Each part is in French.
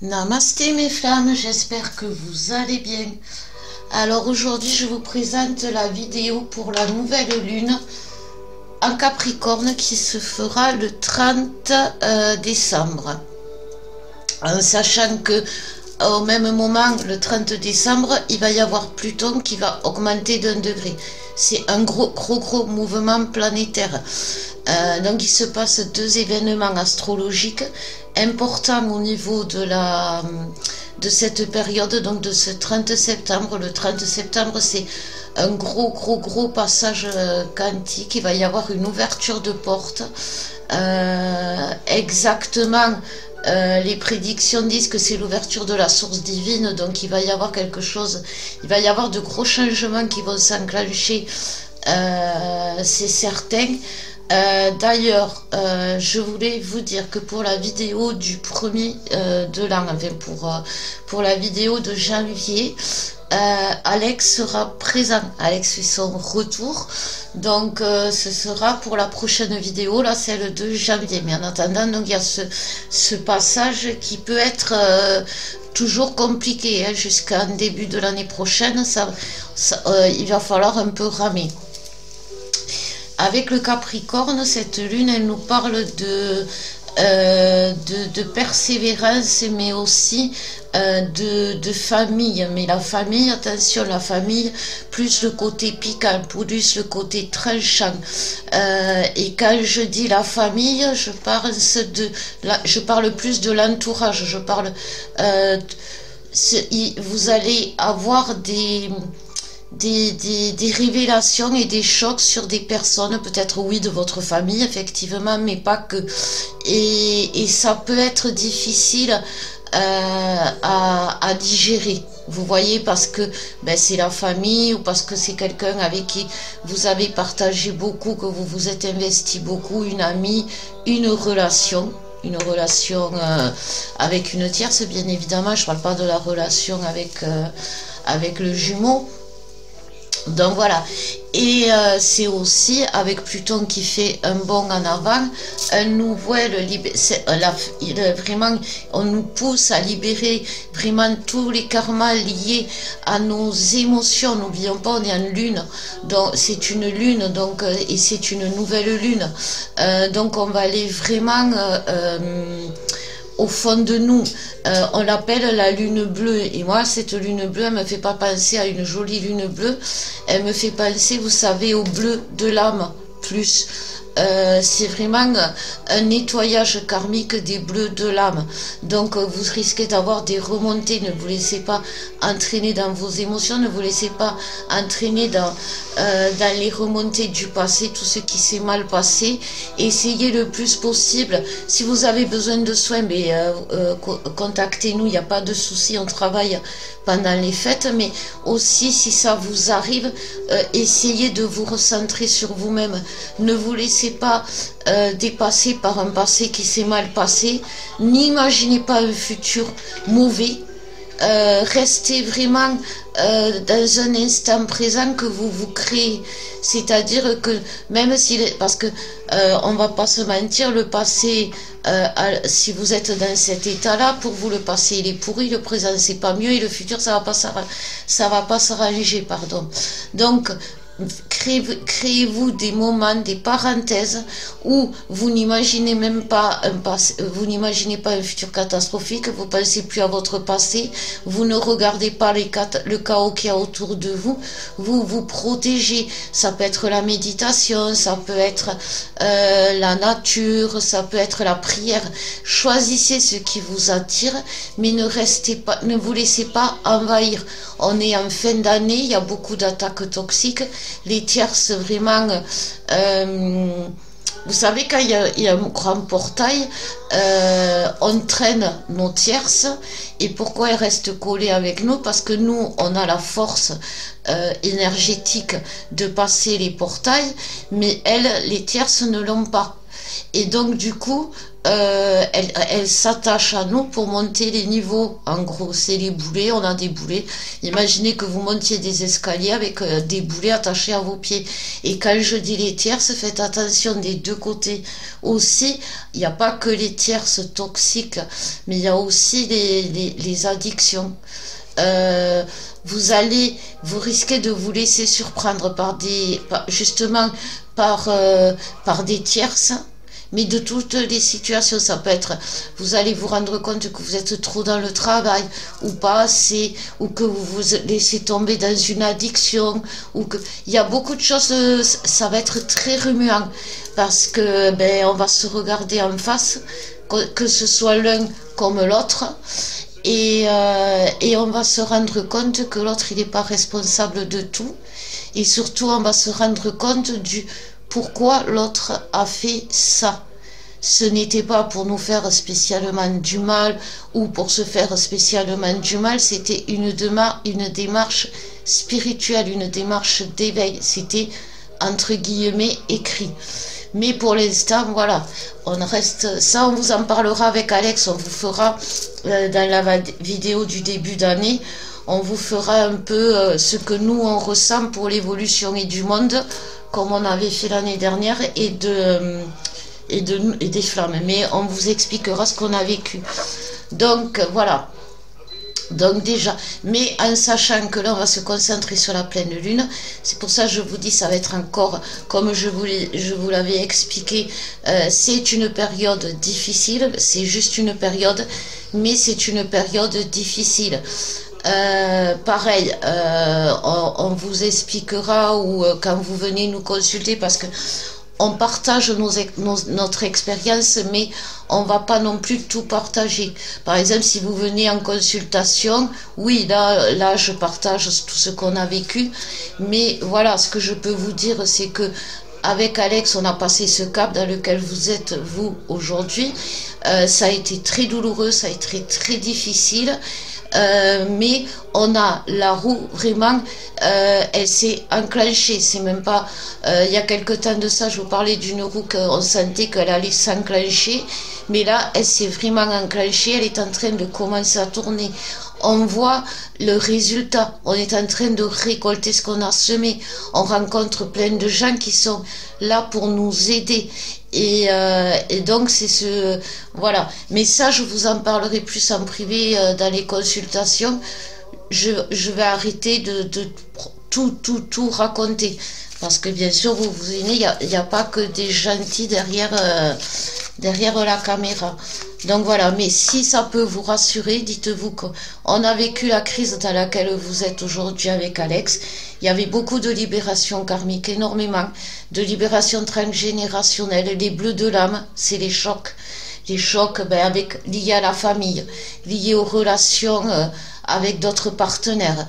Namasté mes flammes, j'espère que vous allez bien. Alors aujourd'hui je vous présente la vidéo pour la nouvelle lune en Capricorne qui se fera le 30 décembre. En sachant que au même moment, le 30 décembre, il va y avoir Pluton qui va augmenter d'1 degré. C'est un gros mouvement planétaire. Donc il se passe deux événements astrologiques importants au niveau de cette période, donc de ce 30 septembre. Le 30 septembre, c'est un gros passage quantique. Il va y avoir une ouverture de porte. Exactement. Les prédictions disent que c'est l'ouverture de la source divine, donc il va y avoir quelque chose, il va y avoir de gros changements qui vont s'enclencher, c'est certain. D'ailleurs, je voulais vous dire que pour la vidéo du premier de l'an, enfin pour la vidéo de janvier, Alex sera présent. Alex fait son retour, donc ce sera pour la prochaine vidéo, là celle de janvier. Mais en attendant, donc il y a ce passage qui peut être toujours compliqué, hein, jusqu'en début de l'année prochaine. Il va falloir un peu ramer. Avec le Capricorne, cette lune, elle nous parle de persévérance, mais aussi de famille. Mais la famille, attention, la famille, plus le côté piquant, plus le côté tranchant. Et quand je dis la famille, je parle plus de l'entourage. Je parle, vous allez avoir des révélations et des chocs sur des personnes, peut-être oui de votre famille effectivement, mais pas que, et ça peut être difficile à digérer, vous voyez, parce que c'est la famille, ou parce que c'est quelqu'un avec qui vous avez partagé beaucoup, que vous vous êtes investi beaucoup, une amie, une relation avec une tierce, bien évidemment. Je parle pas de la relation avec le jumeau. Donc voilà, et c'est aussi avec Pluton qui fait un bond en avant, un nouvel, vraiment, on nous pousse à libérer vraiment tous les karmas liés à nos émotions. N'oublions pas, on est en lune, donc c'est une lune, donc et c'est une nouvelle lune, donc on va aller vraiment au fond de nous. On l'appelle la lune bleue, et moi cette lune bleue, elle me fait pas penser à une jolie lune bleue, elle me fait penser, vous savez, au bleu de l'âme, plus c'est vraiment un nettoyage karmique des bleus de l'âme. Donc vous risquez d'avoir des remontées. Ne vous laissez pas entraîner dans vos émotions, ne vous laissez pas entraîner dans les remontées du passé, tout ce qui s'est mal passé. Essayez le plus possible, si vous avez besoin de soins, contactez-nous, il n'y a pas de souci, on travaille pendant les fêtes, mais aussi si ça vous arrive, essayez de vous recentrer sur vous-même. Ne vous laissez pas dépasser par un passé qui s'est mal passé, n'imaginez pas un futur mauvais. Restez vraiment dans un instant présent que vous vous créez, c'est-à-dire que même si, parce que on va pas se mentir, le passé, si vous êtes dans cet état-là, pour vous le passé il est pourri, le présent c'est pas mieux, et le futur ça va pas s'arranger, pardon. Donc créez-vous des moments, des parenthèses où vous n'imaginez même pas un passé, vous n'imaginez pas un futur catastrophique, vous pensez plus à votre passé, vous ne regardez pas le chaos qu'il y a autour de vous, vous vous protégez. Ça peut être la méditation, ça peut être la nature, ça peut être la prière. Choisissez ce qui vous attire, mais ne vous laissez pas envahir. On est en fin d'année, il y a beaucoup d'attaques toxiques. Les tierces, vraiment, vous savez, quand il y a un grand portail, on traîne nos tierces. Et pourquoi elles restent collées avec nous? Parce que nous, on a la force énergétique de passer les portails, mais elles, les tierces, ne l'ont pas. Et donc du coup, elle s'attache à nous pour monter les niveaux. En gros, c'est les boulets, on a des boulets. Imaginez que vous montiez des escaliers avec des boulets attachés à vos pieds. Et quand je dis les tierces, faites attention des deux côtés. Aussi, il n'y a pas que les tierces toxiques, mais il y a aussi les addictions. Vous risquez de vous laisser surprendre justement par des tierces, mais de toutes les situations. Ça peut être, vous allez vous rendre compte que vous êtes trop dans le travail, ou pas assez, ou que vous vous laissez tomber dans une addiction, ou que, il y a beaucoup de choses, ça va être très remuant, parce que, on va se regarder en face, que ce soit l'un comme l'autre, et on va se rendre compte que l'autre, il n'est pas responsable de tout, et surtout, on va se rendre compte du pourquoi l'autre a fait ça. Ce n'était pas pour nous faire spécialement du mal ou pour se faire spécialement du mal, c'était une démarche spirituelle, une démarche d'éveil. C'était entre guillemets écrit. Mais pour l'instant, voilà, on reste. Ça, on vous en parlera avec Alex, on vous fera dans la vidéo du début d'année, on vous fera un peu ce que nous on ressent pour l'évolution et du monde, comme on avait fait l'année dernière, et des flammes. Mais on vous expliquera ce qu'on a vécu. Donc voilà. Donc déjà, mais en sachant que là on va se concentrer sur la pleine lune, c'est pour ça que je vous dis ça va être encore, comme je vous l'avais expliqué, c'est une période difficile, c'est juste une période, mais c'est une période difficile. Pareil, on vous expliquera ou quand vous venez nous consulter, parce que on partage notre expérience, mais on va pas non plus tout partager. Par exemple, si vous venez en consultation, oui, là je partage tout ce qu'on a vécu, mais voilà, ce que je peux vous dire, c'est que avec Alex, on a passé ce cap dans lequel vous êtes, vous, aujourd'hui. Ça a été très douloureux, ça a été très difficile. Mais on a la roue vraiment, elle s'est enclenchée. C'est même pas, il y a quelque temps de ça, je vous parlais d'une roue qu'on sentait qu'elle allait s'enclencher, mais là elle s'est vraiment enclenchée, elle est en train de commencer à tourner. On voit le résultat, on est en train de récolter ce qu'on a semé, on rencontre plein de gens qui sont là pour nous aider. Et donc c'est ce, voilà, mais ça je vous en parlerai plus en privé dans les consultations. Je vais arrêter de tout raconter, parce que bien sûr vous il n'y a pas que des gentils derrière la caméra. Donc voilà, mais si ça peut vous rassurer, dites-vous qu'on a vécu la crise dans laquelle vous êtes aujourd'hui avec Alex. Il y avait beaucoup de libération karmique, énormément de libération transgénérationnelle. Les bleus de l'âme, c'est les chocs. Les chocs liés à la famille, liés aux relations avec d'autres partenaires,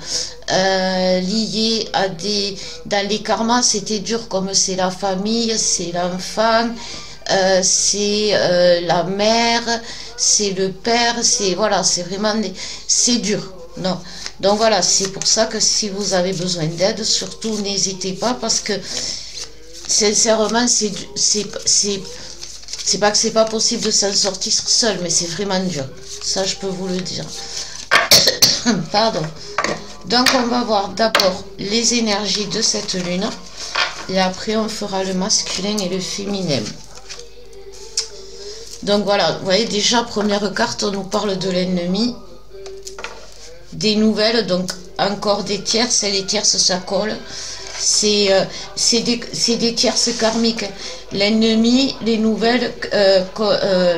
liés à dans les karmas, c'était dur, comme c'est la famille, c'est l'enfant, c'est la mère, c'est le père, c'est voilà, c'est vraiment c'est dur. Non. Donc voilà, c'est pour ça que si vous avez besoin d'aide, surtout n'hésitez pas, parce que sincèrement, c'est pas que c'est pas possible de s'en sortir seul, mais c'est vraiment dur. Ça, je peux vous le dire. Pardon. Donc on va voir d'abord les énergies de cette lune, et après on fera le masculin et le féminin. Donc voilà, vous voyez déjà, première carte, on nous parle de l'ennemi, des nouvelles, donc encore des tierces, et les tierces ça colle, c'est des tierces karmiques, l'ennemi, les nouvelles,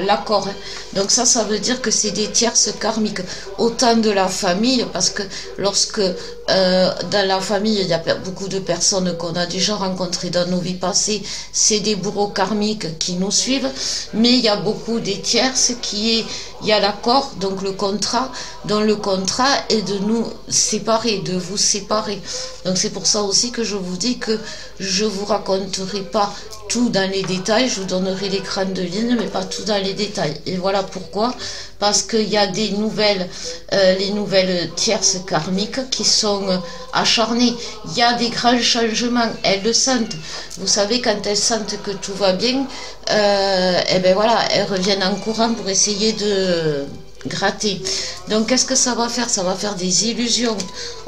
l'accord. Donc ça veut dire que c'est des tierces karmiques, autant de la famille, parce que lorsque dans la famille il y a beaucoup de personnes qu'on a déjà rencontrées dans nos vies passées, c'est des bourreaux karmiques qui nous suivent, mais il y a beaucoup des tierces il y a l'accord, donc le contrat, dont le contrat est de nous séparer, de vous séparer. Donc c'est pour ça aussi que je vous dis que je vous raconterai pas tout dans les détails, je vous donnerai les grandes lignes, mais pas tout dans les détails. Et voilà pourquoi? Parce qu'il y a des nouvelles, les nouvelles tierces karmiques qui sont acharnées. Il y a des grands changements, elles le sentent. Vous savez, quand elles sentent que tout va bien, et ben voilà, elles reviennent en courant pour essayer de gratter. Donc qu'est-ce que ça va faire? Ça va faire des illusions.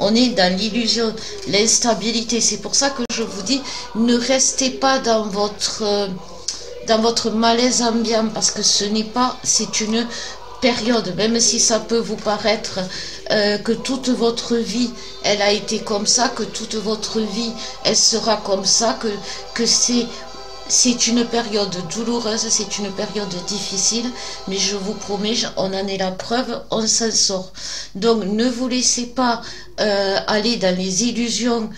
On est dans l'illusion, l'instabilité. C'est pour ça que je vous dis, ne restez pas dans votre malaise ambiant, parce que ce n'est pas, c'est une période, même si ça peut vous paraître que toute votre vie elle a été comme ça, que toute votre vie elle sera comme ça, que c'est une période douloureuse, c'est une période difficile, mais je vous promets, on en est la preuve, on s'en sort. Donc ne vous laissez pas aller dans les illusions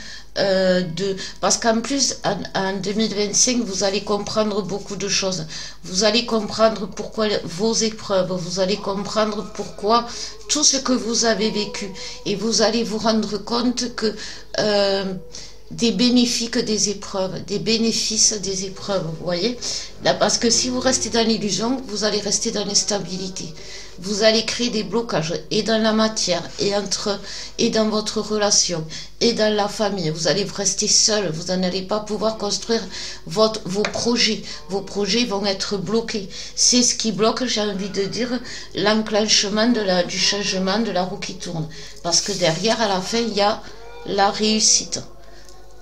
parce qu'en plus en 2025 vous allez comprendre beaucoup de choses. Vous allez comprendre pourquoi vos épreuves, vous allez comprendre pourquoi tout ce que vous avez vécu, et vous allez vous rendre compte que des bénéfices des épreuves, des bénéfices des épreuves, vous voyez là, parce que si vous restez dans l'illusion, vous allez rester dans l'instabilité, vous allez créer des blocages, et dans la matière, et dans votre relation, et dans la famille. Vous allez rester seul, vous n'allez pas pouvoir construire vos projets vont être bloqués. C'est ce qui bloque, j'ai envie de dire, l'enclenchement du changement de la roue qui tourne, parce que derrière, à la fin, il y a la réussite.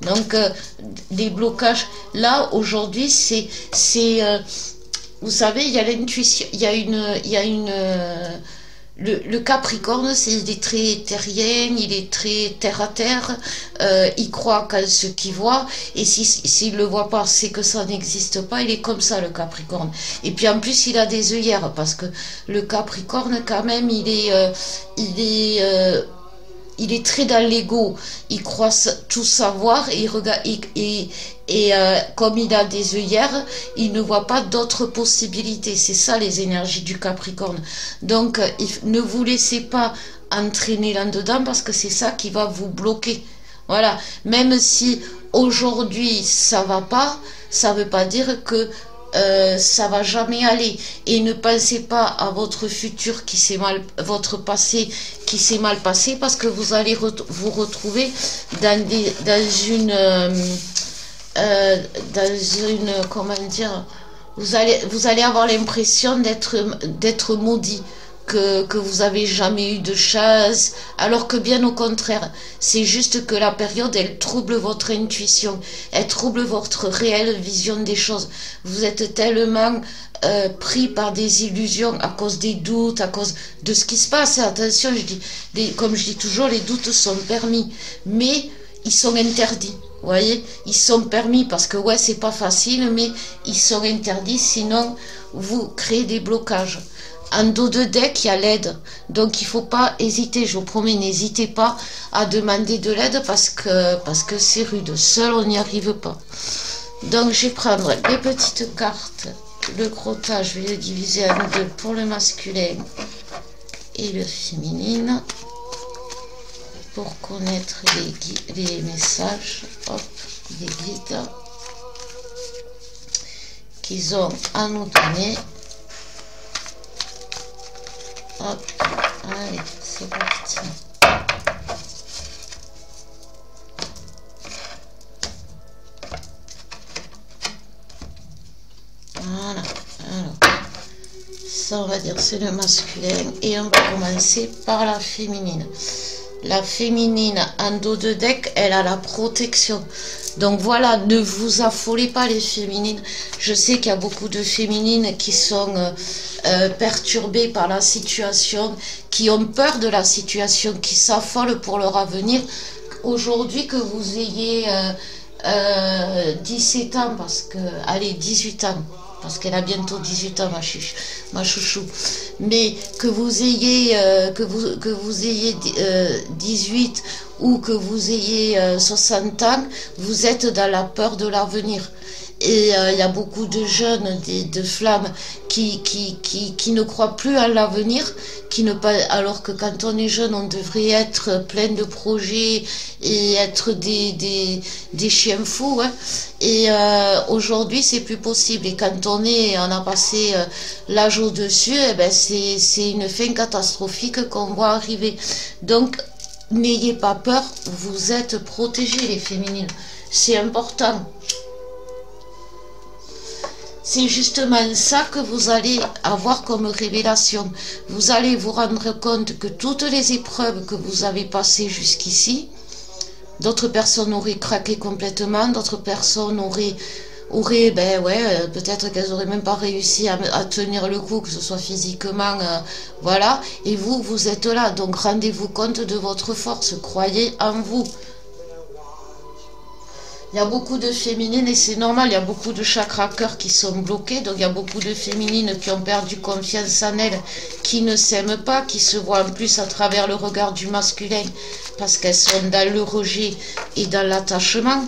Donc les blocages là aujourd'hui, vous savez, il y a l'intuition, le Capricorne, il est très terrien, il est très terre à terre, il croit qu'à ce qu'il voit, et s'il le voit pas, c'est que ça n'existe pas. Il est comme ça, le Capricorne. Et puis en plus, il a des œillères, parce que le Capricorne, quand même, il est très dans l'ego, il croit tout savoir, et il regarde, comme il a des œillères, il ne voit pas d'autres possibilités. C'est ça les énergies du Capricorne. Donc ne vous laissez pas entraîner là-dedans, parce que c'est ça qui va vous bloquer. Voilà, même si aujourd'hui ça va pas, ça veut pas dire que ça va jamais aller. Et ne pensez pas à votre futur votre passé qui s'est mal passé, parce que vous allez vous retrouver dans une comment dire, vous allez avoir l'impression d'être maudit, que vous avez jamais eu de chance, alors que bien au contraire, c'est juste que la période, elle trouble votre intuition, elle trouble votre réelle vision des choses. Vous êtes tellement pris par des illusions à cause des doutes, à cause de ce qui se passe. Et attention, comme je dis toujours, les doutes sont permis, mais ils sont interdits. Vous voyez, ils sont permis parce que ouais, c'est pas facile, mais ils sont interdits, sinon vous créez des blocages. En dos de deck, il y a l'aide. Donc il ne faut pas hésiter, je vous promets, n'hésitez pas à demander de l'aide, parce que c'est rude. Seul, on n'y arrive pas. Donc je vais prendre les petites cartes. Le gros tas, je vais le diviser en deux pour le masculin et le féminin, pour connaître les messages, hop, les guides qu'ils ont à nous donner. Hop, allez, c'est parti. Voilà, alors, ça on va dire c'est le masculin, et on va commencer par la féminine. La féminine en dos de deck, elle a la protection. Donc voilà, ne vous affolez pas les féminines. Je sais qu'il y a beaucoup de féminines qui sont perturbées par la situation, qui ont peur de la situation, qui s'affolent pour leur avenir. Aujourd'hui, que vous ayez 17 ans, parce que, allez, 18 ans, parce qu'elle a bientôt 18 ans, ma chouchou, mais que vous ayez 18 ou que vous ayez 60 ans, vous êtes dans la peur de l'avenir. Et il y a beaucoup de jeunes, de flammes, qui ne croient plus à l'avenir, alors que quand on est jeune, on devrait être plein de projets et être des chiens fous. Hein. Et aujourd'hui, c'est plus possible. Et quand on a passé l'âge au-dessus, eh ben c'est une fin catastrophique qu'on voit arriver. Donc, n'ayez pas peur, vous êtes protégés, les féminines. C'est important. C'est justement ça que vous allez avoir comme révélation. Vous allez vous rendre compte que toutes les épreuves que vous avez passées jusqu'ici, d'autres personnes auraient craqué complètement, d'autres personnes auraient peut-être qu'elles n'auraient même pas réussi à tenir le coup, que ce soit physiquement, voilà. Et vous êtes là, donc rendez-vous compte de votre force, croyez en vous. Il y a beaucoup de féminines, et c'est normal, il y a beaucoup de chakras cœur qui sont bloqués, donc il y a beaucoup de féminines qui ont perdu confiance en elles, qui ne s'aiment pas, qui se voient en plus à travers le regard du masculin, parce qu'elles sont dans le rejet et dans l'attachement.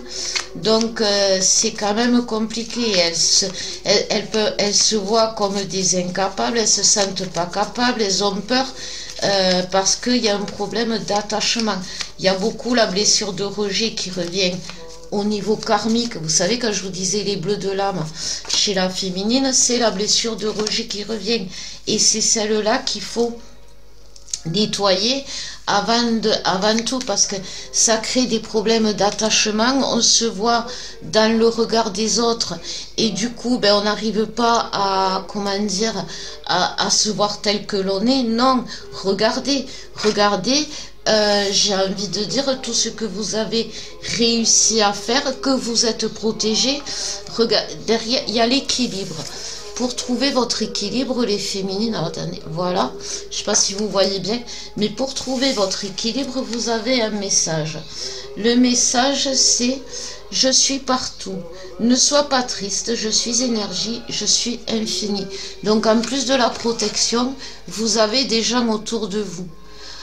Donc c'est quand même compliqué, elles se voient comme des incapables, elles se sentent pas capables, elles ont peur, parce qu'il y a un problème d'attachement. Il y a beaucoup la blessure de rejet qui revient au niveau karmique. Vous savez, quand je vous disais les bleus de l'âme chez la féminine, c'est la blessure de rejet qui revient. Et c'est celle-là qu'il faut nettoyer avant tout, parce que ça crée des problèmes d'attachement. On se voit dans le regard des autres et du coup on n'arrive pas à, comment dire, à se voir tel que l'on est. Non, regardez, j'ai envie de dire tout ce que vous avez réussi à faire, que vous êtes protégé. Derrière, il y a l'équilibre. Pour trouver votre équilibre, les féminines, alors, attendez, voilà, je ne sais pas si vous voyez bien, mais pour trouver votre équilibre, vous avez un message. Le message, c'est « Je suis partout, ne sois pas triste, je suis énergie, je suis infini ». Donc en plus de la protection, vous avez des gens autour de vous.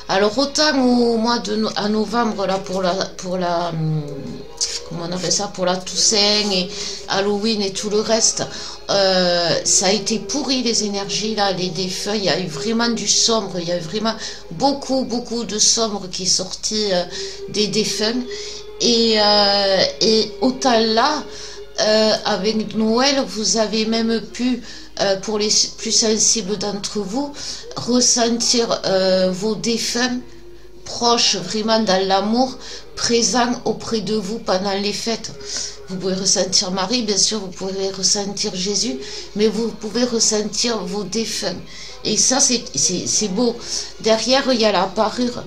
Alors autant au mois à novembre, là, pour la comment on appelle ça, pour la Toussaint et Halloween et tout le reste, ça a été pourri, les énergies là, les défunts. Il y a eu vraiment du sombre, il y a eu vraiment beaucoup de sombre qui est sorti des défunts. Et autant là, avec Noël, vous avez même pu, pour les plus sensibles d'entre vous, ressentir vos défunts proches, vraiment dans l'amour, présents auprès de vous pendant les fêtes. Vous pouvez ressentir Marie, bien sûr, vous pouvez ressentir Jésus, mais vous pouvez ressentir vos défunts. Et ça, c'est beau. Derrière, il y a la parure.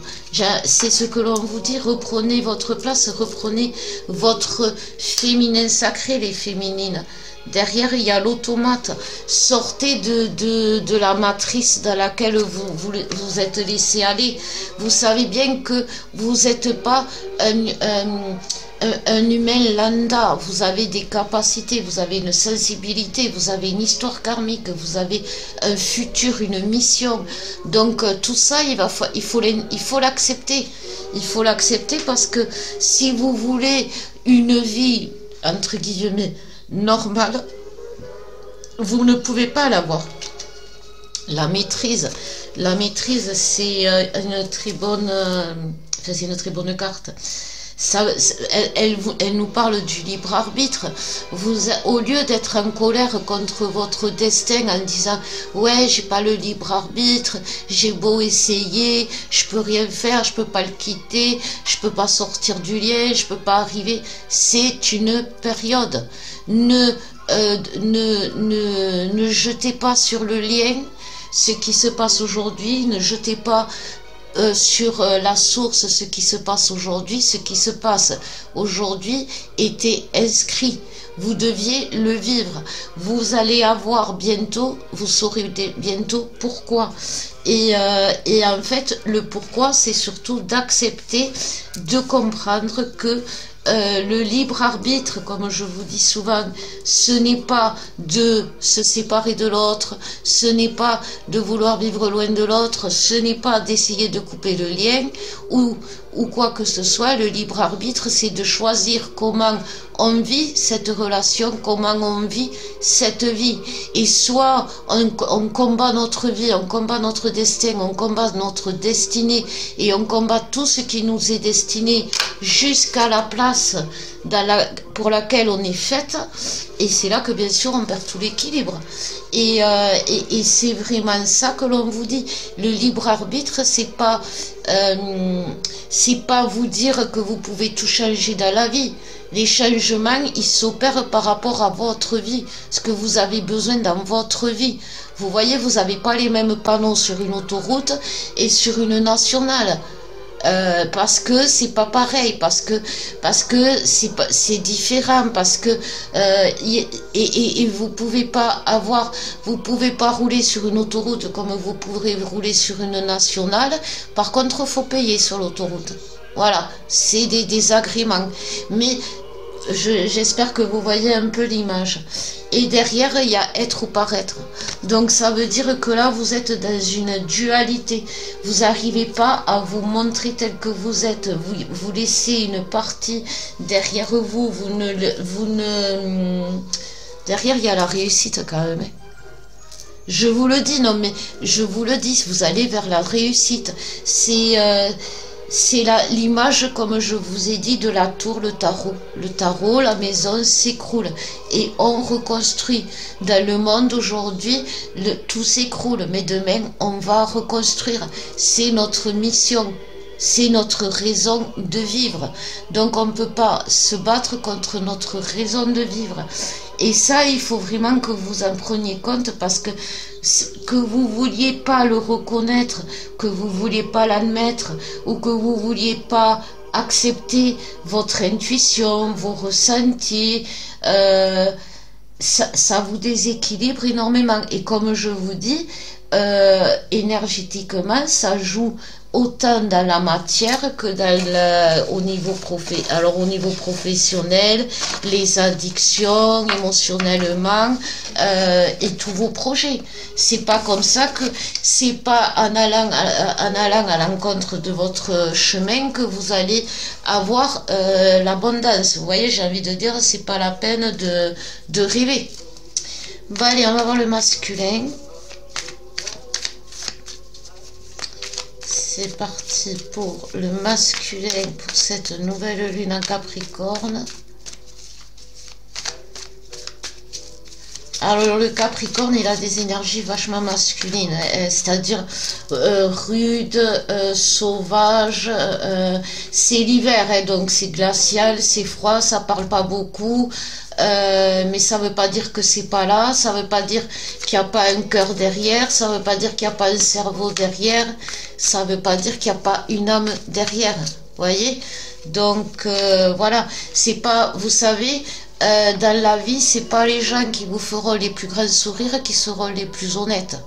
C'est ce que l'on vous dit, reprenez votre place, reprenez votre féminin sacré, les féminines. Derrière, il y a l'automate. Sortez de la matrice dans laquelle vous êtes laissé aller. Vous savez bien que vous n'êtes pas un humain lambda. Vous avez des capacités, vous avez une sensibilité, vous avez une histoire karmique, vous avez un futur, une mission. Donc tout ça, il faut l'accepter. Il faut l'accepter parce que si vous voulez une vie, entre guillemets, normale, vous ne pouvez pas l'avoir. La maîtrise, c'est une très bonne, c'est une très bonne carte. Ça, elle nous parle du libre arbitre. Au lieu d'être en colère contre votre destin en disant ouais, j'ai pas le libre arbitre, j'ai beau essayer, je peux rien faire, je peux pas le quitter, je peux pas sortir du lien, je peux pas arriver. C'est une période. Ne jetez pas sur le lien ce qui se passe aujourd'hui, ne jetez pas sur la source ce qui se passe aujourd'hui. Ce qui se passe aujourd'hui était inscrit. Vous deviez le vivre. Vous allez avoir bientôt, vous saurez bientôt pourquoi. Et en fait, le pourquoi, c'est surtout d'accepter, de comprendre que le libre arbitre, comme je vous dis souvent, ce n'est pas de se séparer de l'autre, ce n'est pas de vouloir vivre loin de l'autre, ce n'est pas d'essayer de couper le lien ou ou quoi que ce soit. Le libre arbitre, c'est de choisir comment on vit cette relation, comment on vit cette vie. Et soit on combat notre vie, on combat notre destin, on combat notre destinée et on combat tout ce qui nous est destiné jusqu'à la place pour laquelle on est faite. Et c'est là que bien sûr on perd tout l'équilibre. Et c'est vraiment ça que l'on vous dit. Le libre arbitre, c'est pas vous dire que vous pouvez tout changer dans la vie. Les changements, ils s'opèrent par rapport à votre vie, ce que vous avez besoin dans votre vie. Vous voyez, vous n'avez pas les mêmes panneaux sur une autoroute et sur une nationale. Parce que c'est pas pareil, parce que c'est différent, parce que et vous pouvez pas rouler sur une autoroute comme vous pourrez rouler sur une nationale. Par contre, il faut payer sur l'autoroute. Voilà, c'est des désagréments. Mais j'espère que vous voyez un peu l'image. Et derrière, il y a être ou paraître. Donc ça veut dire que là, vous êtes dans une dualité. Vous n'arrivez pas à vous montrer tel que vous êtes. Vous laissez une partie derrière vous. Derrière, il y a la réussite quand même. Je vous le dis, non mais je vous le dis, vous allez vers la réussite. C'est l'image, comme je vous ai dit, de la tour, le tarot. Le tarot, la maison s'écroule et on reconstruit. Dans le monde aujourd'hui, tout s'écroule, mais demain, on va reconstruire. C'est notre mission, c'est notre raison de vivre. Donc, on ne peut pas se battre contre notre raison de vivre. Et ça, il faut vraiment que vous en preniez compte parce que vous vouliez pas le reconnaître, que vous vouliez pas l'admettre ou que vous vouliez pas accepter votre intuition, vos ressentis, ça vous déséquilibre énormément. Et comme je vous dis, énergétiquement, ça joue autant dans la matière que au niveau professionnel, les addictions, émotionnellement, et tous vos projets. C'est pas comme ça que c'est pas en allant à l'encontre de votre chemin que vous allez avoir l'abondance. Vous voyez, j'ai envie de dire, c'est pas la peine de rêver. Bon, allez, on va voir le masculin. C'est parti pour le masculin pour cette nouvelle lune en Capricorne. Alors le Capricorne, il a des énergies vachement masculines, c'est-à-dire rude, sauvage. C'est l'hiver, donc c'est glacial, c'est froid, ça parle pas beaucoup. Mais ça veut pas dire que c'est pas là, ça veut pas dire qu'il n'y a pas un cœur derrière, ça veut pas dire qu'il n'y a pas un cerveau derrière, ça veut pas dire qu'il n'y a pas une âme derrière, voyez. Donc voilà, c'est pas, vous savez, dans la vie, c'est pas les gens qui vous feront les plus grands sourires qui seront les plus honnêtes.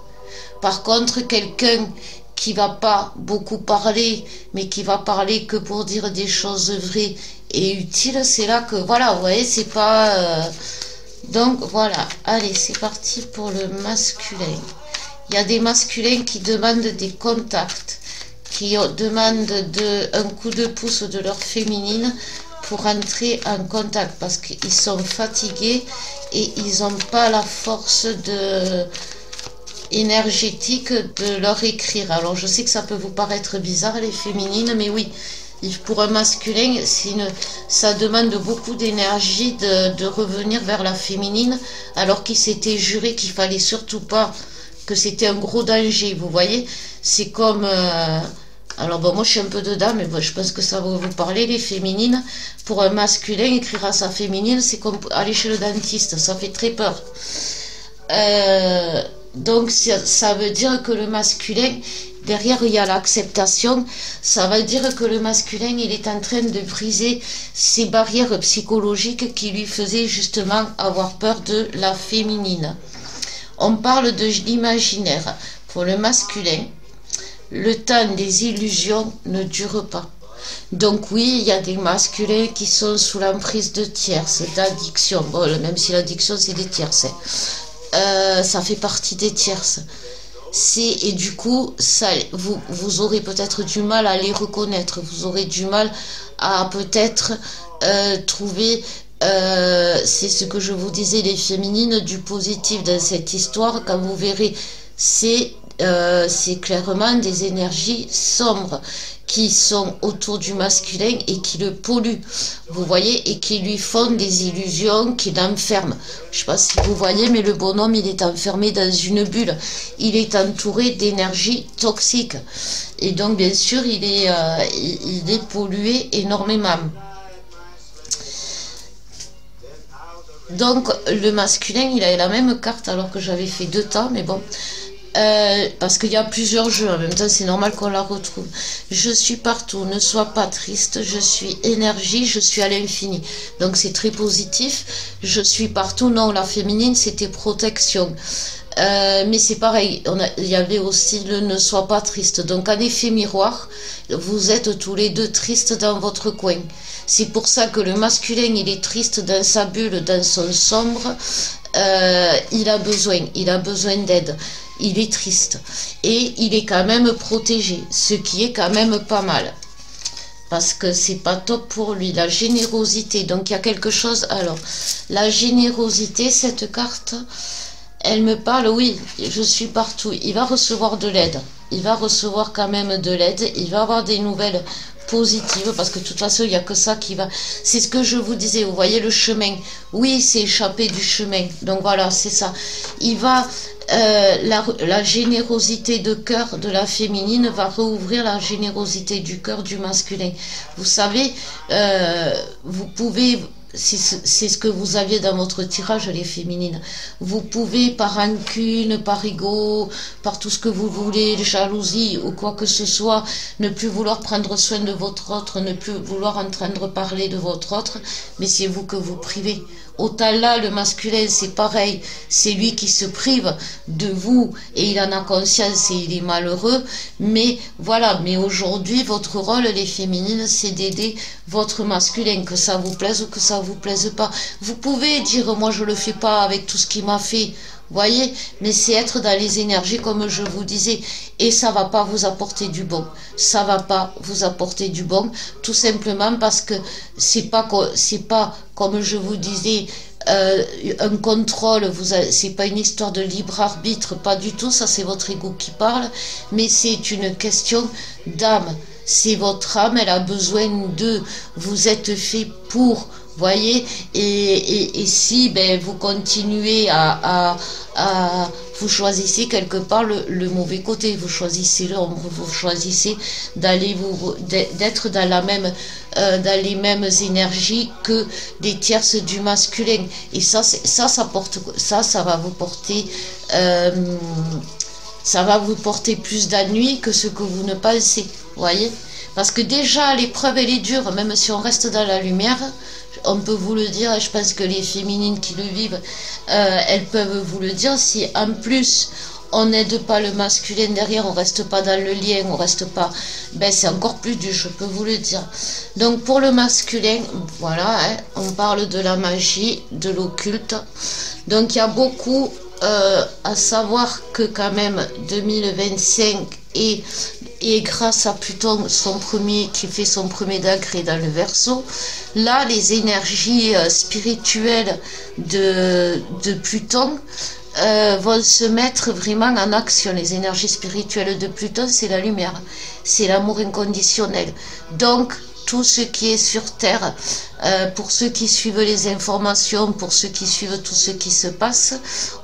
Par contre, quelqu'un qui va pas beaucoup parler, mais qui va parler que pour dire des choses vraies et utiles, c'est là que, voilà, vous voyez, c'est pas... Donc, voilà, allez, c'est parti pour le masculin. Il y a des masculins qui demandent des contacts, qui demandent un coup de pouce de leur féminine pour entrer en contact, parce qu'ils sont fatigués et ils n'ont pas la force énergétique de leur écrire. Alors je sais que ça peut vous paraître bizarre les féminines, mais oui, pour un masculin, ça demande beaucoup d'énergie de revenir vers la féminine, alors qu'il s'était juré qu'il fallait surtout pas, que c'était un gros danger, vous voyez. C'est comme... alors bon, moi je suis un peu dedans, mais bon, je pense que ça va vous parler, les féminines. Pour un masculin, écrire à sa féminine, c'est comme aller chez le dentiste, ça fait très peur. Donc ça veut dire que le masculin, derrière il y a l'acceptation, ça veut dire que le masculin, il est en train de briser ces barrières psychologiques qui lui faisaient justement avoir peur de la féminine. On parle de l'imaginaire. Pour le masculin, le temps des illusions ne dure pas. Donc oui, il y a des masculins qui sont sous l'emprise de tierces, d'addiction. Bon, même si l'addiction, c'est des tierces. Ça fait partie des tierces. Et du coup, ça, vous aurez peut-être du mal à les reconnaître. Vous aurez du mal à peut-être trouver, c'est ce que je vous disais, les féminines, du positif dans cette histoire. Quand vous verrez, c'est clairement des énergies sombres qui sont autour du masculin et qui le polluent, vous voyez, et qui lui font des illusions, qui l'enferment. Je ne sais pas si vous voyez, mais le bonhomme, il est enfermé dans une bulle. Il est entouré d'énergie toxique. Et donc, bien sûr, il est pollué énormément. Donc, le masculin, il a la même carte alors que j'avais fait 2 temps, mais bon... parce qu'il y a plusieurs jeux en même temps, c'est normal qu'on la retrouve. Je suis partout, ne sois pas triste, je suis énergie, je suis à l'infini. Donc c'est très positif. Je suis partout, non, la féminine c'était protection. Mais c'est pareil, il y avait aussi le ne sois pas triste. Donc en effet miroir, vous êtes tous les deux tristes dans votre coin. C'est pour ça que le masculin il est triste dans sa bulle, dans son sombre. Il a besoin d'aide. Il est triste et il est quand même protégé, ce qui est quand même pas mal parce que c'est pas top pour lui. La générosité, donc il y a quelque chose. Alors la générosité, cette carte elle me parle, oui, je suis partout, il va recevoir de l'aide, il va recevoir quand même de l'aide, il va avoir des nouvelles positive parce que de toute façon il n'y a que ça qui va, c'est ce que je vous disais, vous voyez le chemin, oui c'est échappé du chemin, donc voilà c'est ça, il va la générosité de cœur de la féminine va rouvrir la générosité du cœur du masculin, vous savez, vous pouvez, c'est ce que vous aviez dans votre tirage, les féminines. Vous pouvez, par rancune, par ego, par tout ce que vous voulez, jalousie ou quoi que ce soit, ne plus vouloir prendre soin de votre autre, ne plus vouloir entendre parler de votre autre, mais c'est vous que vous privez. Autant là, le masculin, c'est pareil. C'est lui qui se prive de vous et il en a conscience et il est malheureux. Mais voilà, mais aujourd'hui, votre rôle, les féminines, c'est d'aider votre masculin, que ça vous plaise ou que ça vous plaise pas. Vous pouvez dire, moi, je le fais pas avec tout ce qu'il m'a fait. Voyez, mais c'est être dans les énergies comme je vous disais, et ça va pas vous apporter du bon. Ça va pas vous apporter du bon, tout simplement parce que c'est pas comme je vous disais un contrôle. C'est pas une histoire de libre arbitre, pas du tout. Ça c'est votre ego qui parle, mais c'est une question d'âme. C'est votre âme, elle a besoin de. Vous êtes fait pour. Voyez, et si ben, vous continuez vous choisissez quelque part le mauvais côté, vous choisissez l'ombre, vous choisissez d'être dans dans les mêmes énergies que des tierces du masculin, et ça va vous porter plus d'ennui que ce que vous ne pensez, voyez, parce que déjà l'épreuve elle est dure, même si on reste dans la lumière. On peut vous le dire, et je pense que les féminines qui le vivent, elles peuvent vous le dire, si en plus on n'aide pas le masculin derrière, on reste pas dans le lien, on reste pas, ben c'est encore plus dur, je peux vous le dire. Donc pour le masculin, voilà, hein, on parle de la magie, de l'occulte. Donc il y a beaucoup à savoir que quand même 2025 et grâce à Pluton qui fait son premier degré dans le Verseau, là les énergies spirituelles de Pluton vont se mettre vraiment en action. Les énergies spirituelles de Pluton, c'est la lumière, c'est l'amour inconditionnel. Donc tout ce qui est sur Terre, pour ceux qui suivent les informations, pour ceux qui suivent tout ce qui se passe,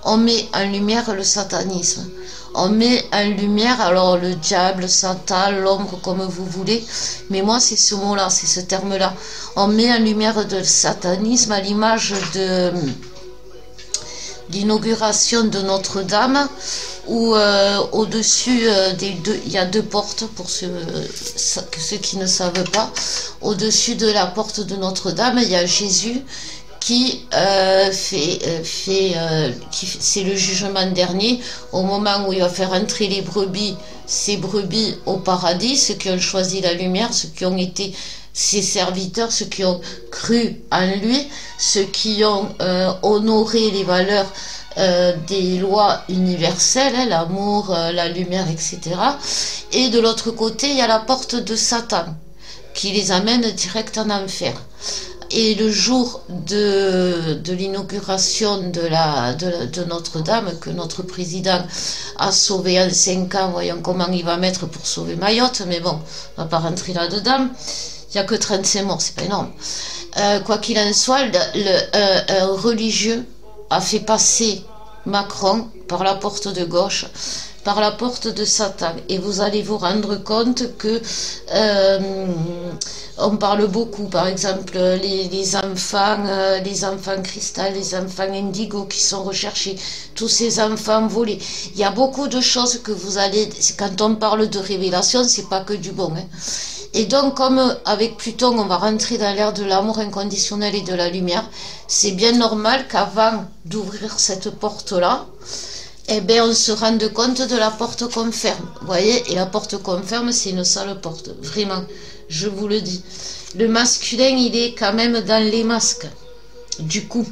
on met en lumière le satanisme. On met en lumière, alors le diable, Satan, l'ombre, comme vous voulez, mais moi c'est ce mot-là, c'est ce terme-là. On met en lumière le satanisme à l'image de l'inauguration de Notre-Dame, où au-dessus il y a 2 portes, pour ceux qui ne savent pas. Au-dessus de la porte de Notre-Dame, il y a Jésus qui c'est le jugement dernier, au moment où il va faire entrer les brebis, ces brebis au paradis, ceux qui ont choisi la lumière, ceux qui ont été ses serviteurs, ceux qui ont cru en lui, ceux qui ont honoré les valeurs des lois universelles, hein, l'amour, la lumière, etc. Et de l'autre côté, il y a la porte de Satan, qui les amène direct en enfer. Et le jour de l'inauguration de Notre-Dame, que notre président a sauvé en 5 ans, voyons comment il va mettre pour sauver Mayotte, mais bon, on va pas rentrer là-dedans. Il n'y a que 35 morts, c'est pas énorme. Quoi qu'il en soit, un religieux a fait passer Macron par la porte de gauche, par la porte de Satan. Et vous allez vous rendre compte que on parle beaucoup, par exemple, les enfants cristal, les enfants indigo qui sont recherchés, tous ces enfants volés. Il y a beaucoup de choses que vous allez, quand on parle de révélation, c'est pas que du bon, hein. Et donc, comme avec Pluton, on va rentrer dans l'ère de l'amour inconditionnel et de la lumière, c'est bien normal qu'avant d'ouvrir cette porte-là, eh bien, on se rende compte de la porte qu'on ferme. Vous voyez, et la porte qu'on ferme, c'est une sale porte. Vraiment, je vous le dis. Le masculin, il est quand même dans les masques. Du coup,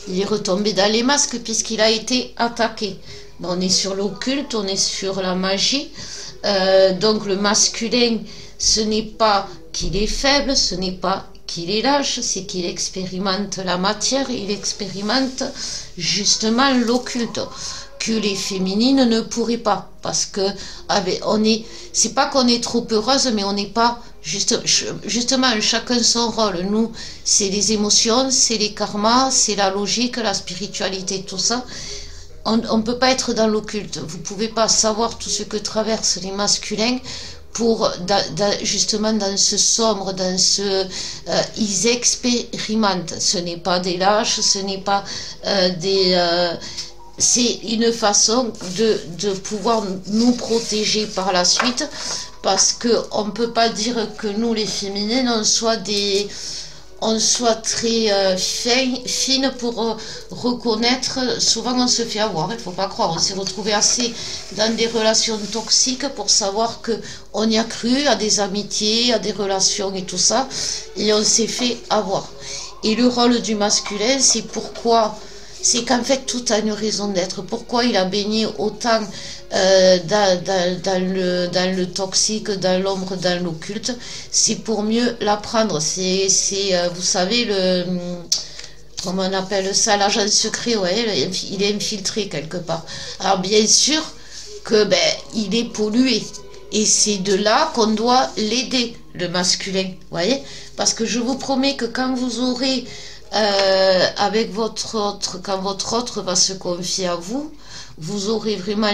il est retombé dans les masques puisqu'il a été attaqué. On est sur l'occulte, on est sur la magie. Donc, le masculin, ce n'est pas qu'il est faible, ce n'est pas qu'il est lâche, c'est qu'il expérimente la matière, il expérimente justement l'occulte que les féminines ne pourraient pas, parce que c'est pas qu'on est trop heureuse, mais on n'est pas justement chacun son rôle. Nous, c'est les émotions, c'est les karmas, c'est la logique, la spiritualité, tout ça. On ne peut pas être dans l'occulte. Vous pouvez pas savoir tout ce que traversent les masculins pour justement dans ce sombre, dans ce ils expérimentent. Ce n'est pas des lâches, ce n'est pas c'est une façon de pouvoir nous protéger par la suite, parce qu'on ne peut pas dire que nous les féminines on soit très fines pour reconnaître. Souvent on se fait avoir, il ne faut pas croire, on s'est retrouvé assez dans des relations toxiques pour savoir que on y a cru à des amitiés, à des relations et tout ça, et on s'est fait avoir. Et le rôle du masculin, c'est qu'en fait tout a une raison d'être. Pourquoi il a baigné autant dans le toxique, dans l'ombre, dans l'occulte, c'est pour mieux l'apprendre. Vous savez, comment on appelle ça, l'agent secret, ouais, il est infiltré quelque part. Alors bien sûr que il est pollué. Et c'est de là qu'on doit l'aider, le masculin, voyez. Parce que je vous promets que quand vous aurez avec votre autre, quand votre autre va se confier à vous, vous aurez vraiment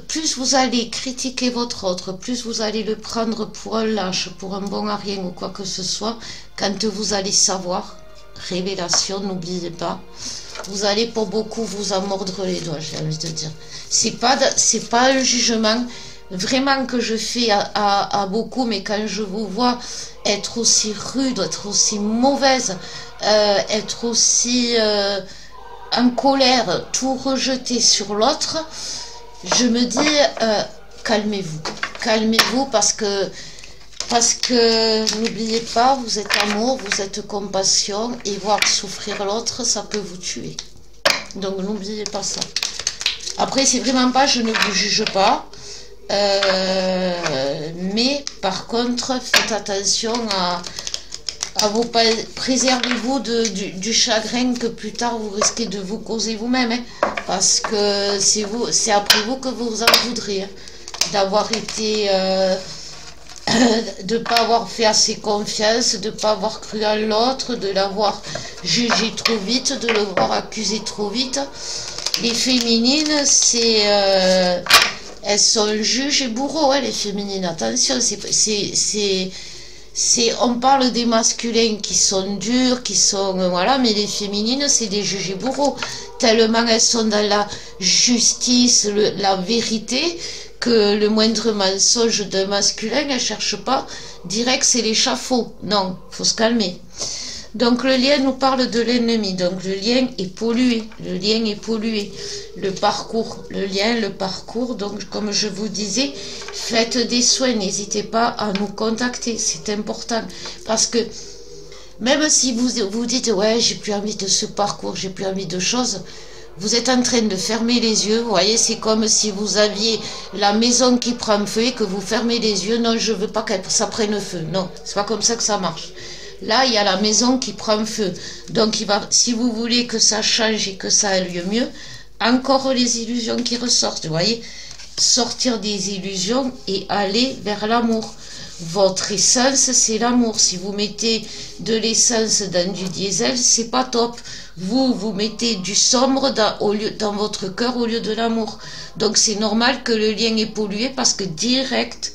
plus vous allez critiquer votre autre, plus vous allez le prendre pour un lâche, pour un bon à rien ou quoi que ce soit, quand vous allez savoir, révélation, n'oubliez pas, vous allez pour beaucoup vous en mordre les doigts, j'ai envie de dire. C'est pas un jugement vraiment que je fais à beaucoup, mais quand je vous vois être aussi rude, être aussi mauvaise, être aussi en colère, tout rejeter sur l'autre, je me dis calmez-vous parce que n'oubliez pas, vous êtes amour, vous êtes compassion, et voir souffrir l'autre, ça peut vous tuer. Donc n'oubliez pas ça. Après, c'est vraiment pas, je ne vous juge pas. Mais par contre, faites attention à vous préservez-vous du chagrin que plus tard vous risquez de vous causer vous-même, hein, parce que c'est après vous que vous en voudrez, hein, d'avoir été de ne pas avoir fait assez confiance, de ne pas avoir cru à l'autre, de l'avoir jugé trop vite, de l'avoir accusé trop vite. Les féminines, elles sont juges et bourreaux, hein, les féminines. Attention, on parle des masculins qui sont durs, qui sont voilà, mais les féminines, c'est des juges et bourreaux. Tellement elles sont dans la justice, la vérité, que le moindre mensonge d'un masculin, elles ne cherchent pas. Direct, c'est l'échafaud. Non, faut se calmer. Donc le lien nous parle de l'ennemi, donc le lien est pollué, le parcours, donc comme je vous disais, faites des soins, n'hésitez pas à nous contacter, c'est important, parce que Même si vous vous dites, ouais, j'ai plus envie de ce parcours, j'ai plus envie de choses, vous êtes en train de fermer les yeux. Vous voyez, c'est comme si vous aviez la maison qui prend feu et que vous fermez les yeux. Non, je veux pas que ça prenne feu. Non, c'est pas comme ça que ça marche. Là, il y a la maison qui prend feu. Donc, si vous voulez que ça change et que ça aille mieux, encore les illusions qui ressortent. Vous voyez, sortir des illusions et aller vers l'amour. Votre essence, c'est l'amour. Si vous mettez de l'essence dans du diesel, c'est pas top. Vous mettez du sombre dans votre cœur au lieu de l'amour. Donc c'est normal que le lien est pollué parce que direct,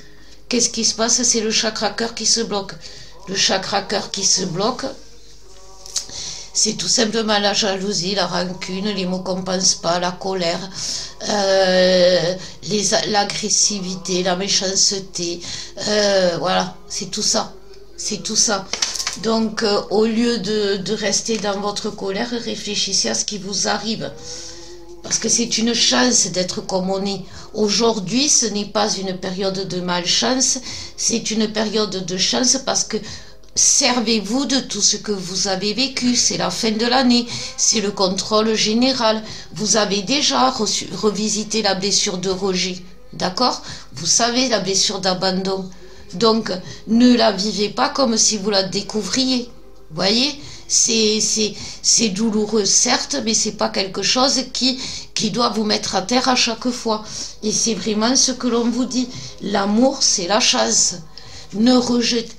qu'est-ce qui se passe? C'est le chakra cœur qui se bloque. Le chakra cœur qui se bloque, c'est tout simplement la jalousie, la rancune, les mots qu'on ne pense pas, la colère, l'agressivité, la méchanceté. Voilà, c'est tout ça. C'est tout ça. Donc, au lieu de rester dans votre colère, réfléchissez à ce qui vous arrive. Parce que c'est une chance d'être comme on est. Aujourd'hui, ce n'est pas une période de malchance, c'est une période de chance parce que servez-vous de tout ce que vous avez vécu. C'est la fin de l'année, c'est le contrôle général. Vous avez déjà revisité la blessure de rejet, d'accord? Vous savez la blessure d'abandon. Donc, ne la vivez pas comme si vous la découvriez. Vous voyez? C'est douloureux, certes, mais c'est pas quelque chose qui doit vous mettre à terre à chaque fois. Et c'est vraiment ce que l'on vous dit. L'amour, c'est la chance.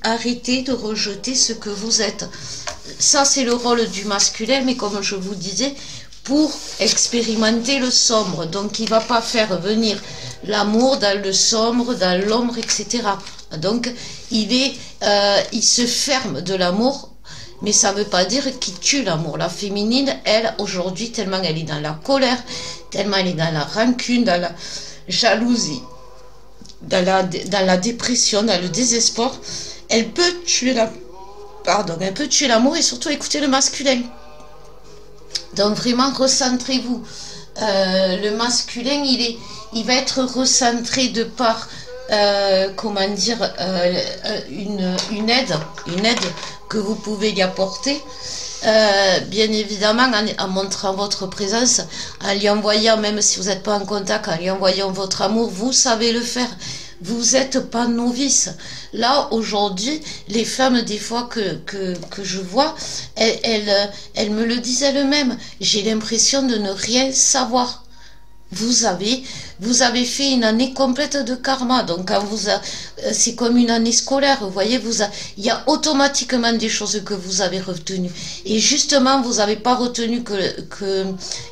Arrêtez de rejeter ce que vous êtes. Ça, c'est le rôle du masculin, mais comme je vous disais, pour expérimenter le sombre. Donc, il ne va pas faire venir l'amour dans le sombre, dans l'ombre, etc. Donc, il se ferme de l'amour, mais ça ne veut pas dire qu'il tue l'amour. La féminine, elle, aujourd'hui, tellement elle est dans la colère, tellement elle est dans la rancune, dans la jalousie, dans la dépression, dans le désespoir, elle peut tuer l'amour et surtout écouter le masculin. Donc vraiment, recentrez-vous. Le masculin, il va être recentré de par, comment dire, une aide que vous pouvez lui apporter. Bien évidemment, en montrant votre présence, en lui envoyant, même si vous n'êtes pas en contact, en lui envoyant votre amour, vous savez le faire. Vous n'êtes pas novice. Là, aujourd'hui, les femmes, des fois que je vois, elles me le disent elles-mêmes. J'ai l'impression de ne rien savoir. Vous avez fait une année complète de karma. Donc, c'est comme une année scolaire. Vous voyez, il y a automatiquement des choses que vous avez retenues. Et justement, vous n'avez pas retenu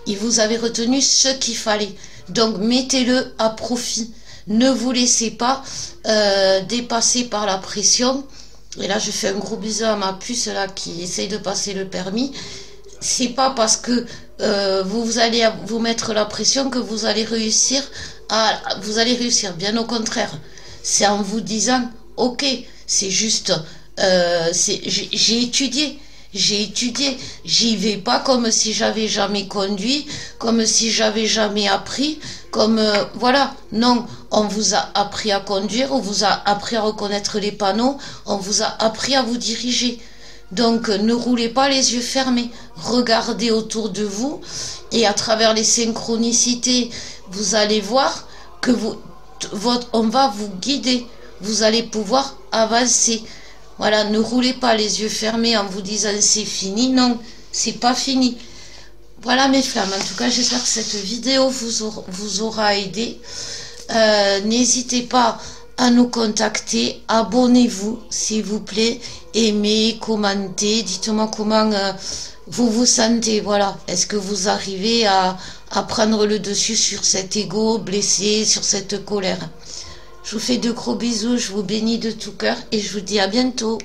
vous avez retenu ce qu'il fallait. Donc, mettez-le à profit. Ne vous laissez pas dépasser par la pression. Et là, je fais un gros bisou à ma puce là qui essaye de passer le permis. C'est pas parce que vous allez vous mettre la pression que vous allez réussir. Bien au contraire. C'est en vous disant, ok, c'est juste, j'ai étudié. J'y vais pas comme si j'avais jamais conduit, comme si j'avais jamais appris, voilà. Non, on vous a appris à conduire, on vous a appris à reconnaître les panneaux, on vous a appris à vous diriger. Donc, ne roulez pas les yeux fermés. Regardez autour de vous et à travers les synchronicités, vous allez voir que on va vous guider. Vous allez pouvoir avancer. Voilà, ne roulez pas les yeux fermés en vous disant c'est fini. Non, c'est pas fini. Voilà mes flammes. En tout cas, j'espère que cette vidéo vous aura aidé. N'hésitez pas à nous contacter. Abonnez-vous, s'il vous plaît. Aimez, commentez. Dites-moi comment vous vous sentez. Voilà. Est-ce que vous arrivez à prendre le dessus sur cet ego blessé, sur cette colère? Je vous fais de gros bisous, je vous bénis de tout cœur et je vous dis à bientôt.